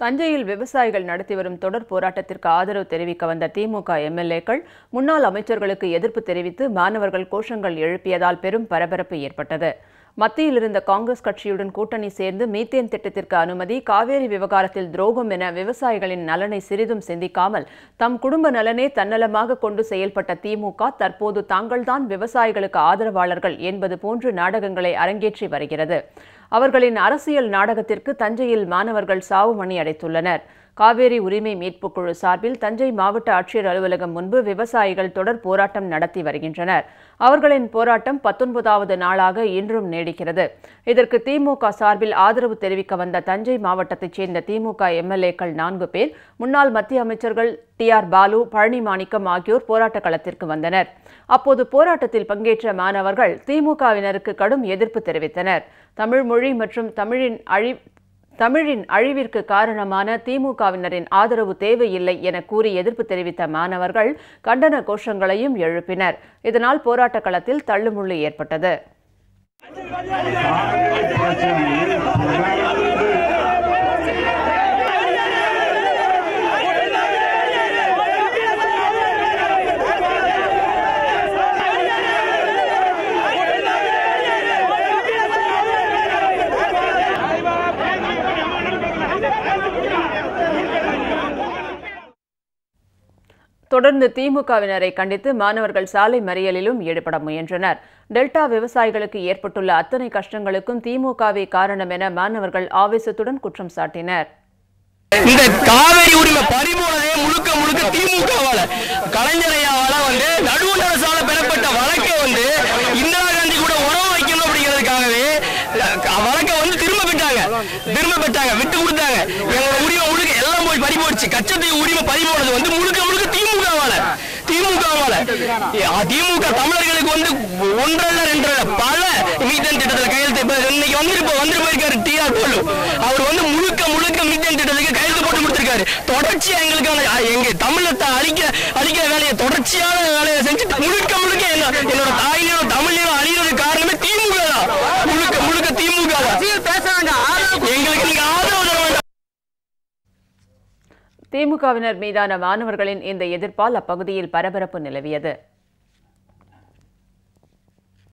தஞ்சையில் விவசாயிகள் நடத்தி வரும் தொடர் போராட்டத்திற்கு ஆதரவு தெரிவிக்க வந்த திமுக எம்எல்ஏக்கள் முன்னாள் அமைச்சர்களுக்கு எதிர்ப்பு தெரிவித்து மாணவர்கள் கோஷங்கள் எழுப்பியதால் பெரும் பரபரப்பு ஏற்பட்டது. மத்தியில் இருந்த காங்கிரஸ் கட்சியுடன் கூட்டணி சேர்ந்து மீத்தேன் திட்டத்திற்கு அனுமதி, காவேரி விவகாரத்தில் துரோகம் என விவசாயிகளின் நலனை சிறிதும் சிந்திக்காமல் தம் குடும்ப நலனே தன்னலமாக கொண்டு செயல்பட்ட திமுக தற்போது தாங்கள்தான் விவசாயிகளுக்கு ஆதரவாளர்கள் என்பது போன்று நாடகங்களை அரங்கேற்றி வருகிறது. அவர்களின் அரசியல் நாடகத்திற்கு தஞ்சையில் மாணவர்கள் சாவு மணி அடைத்துள்ளனர். காவேரி உரிமை மீட்புக் குழு சார்பில் தஞ்சை மாவட்ட ஆட்சியர் அலுவலகம் முன்பு விவசாயிகள் தொடர் போராட்டம் நடத்தி வருகின்றனர். அவர்களின் போராட்டம் 19வது நாளாக இன்றும் நீடிக்கிறது. இதற்கு திமுக சார்பில் ஆதரவு தெரிவிக்க வந்த தஞ்சை மாவட்டத்தைச் சேர்ந்த திமுக எம்எல்ஏக்கள் 4 பேர், முன்னாள் மத்திய அமைச்சர்கள் டி.ஆர். பாலு, பழனி மாணிக்கம் ஆகியோர் போராட்ட களத்திற்கு வந்தனர். அப்போது போராட்டத்தில் பங்கேற்ற மாணவர்கள் திமுகவினருக்கு கடும் எதிர்ப்பு தெரிவித்தனர். தமிழ் மொழி மற்றும் தமிழின் அழிவிற்கு காரணமான திமுகவினரின் ஆதரவு தேவையில்லை என கூறி எதிர்ப்பு தெரிவித்த மாணவர்கள் கண்டன கோஷங்களையும் எழுப்பினர். இதனால் போராட்ட களத்தில் தள்ளுமுள்ளு ஏற்பட்டது. தொடர்ந்து திமுகவினரை கண்டித்து மாணவர்கள் சாலை மறியலிலும் ஈடுபட முயன்றனர். டெல்டா விவசாயிகளுக்கு ஏற்பட்டுள்ள அத்தனை கஷ்டங்களுக்கும் திமுகவே காரணம் என மாணவர்கள் ஆவேசத்துடன் குற்றம் சாட்டினர். இந்த காவேரி உரிமை பறிபோனதே முழுக்க முழுக்க திமுகவால, கலைஞரையாவால நடுவண் அரசால பெறப்பட்ட வழக்கை இந்திரா காந்தி கூட உறவு வைக்கணும் அப்படிங்கிறதுக்காகவே வழக்கை திரும்ப பெற்றாங்க, விட்டு கொடுத்தாங்க. எங்களோட உரிமை முழுக்க எல்லாம் போய் பறிபோச்சு. கச்சத்தீவு உரிமை பறிபோனது முழுக்க முழுக்க திமுகவால. திமுக தமிழர்களுக்கு 1 அல்ல 2 அல்ல பல மீத்தேன் திட்டத்தில் கையெழுத்து இன்னைக்கு வந்து போயிருக்காரு டி.ஆர். பாலு. அவர் முழுக்க முழுக்க மீத்தேன் திட்டத்துக்கு கையெழுத்து போட்டு கொடுத்திருக்காரு. தொடர்ச்சியா எங்களுக்கான எங்க தமிழத்தை அழிக்கிற வேலையை தொடர்ச்சியான வேலையை செஞ்சு முழுக்க முழுக்க என்னோட தாயிலும் தமிழிலும் அழிகிறது காரணமே திமுக தான். முழுக்க முழுக்க திமுக தான். எங்களுக்கு நீங்க ஆதரவு தர வேண்டாம். திமுகவினர் மீதான மாணவர்களின் இந்த எதிர்ப்பால் அப்பகுதியில் பரபரப்பு நிலவியது.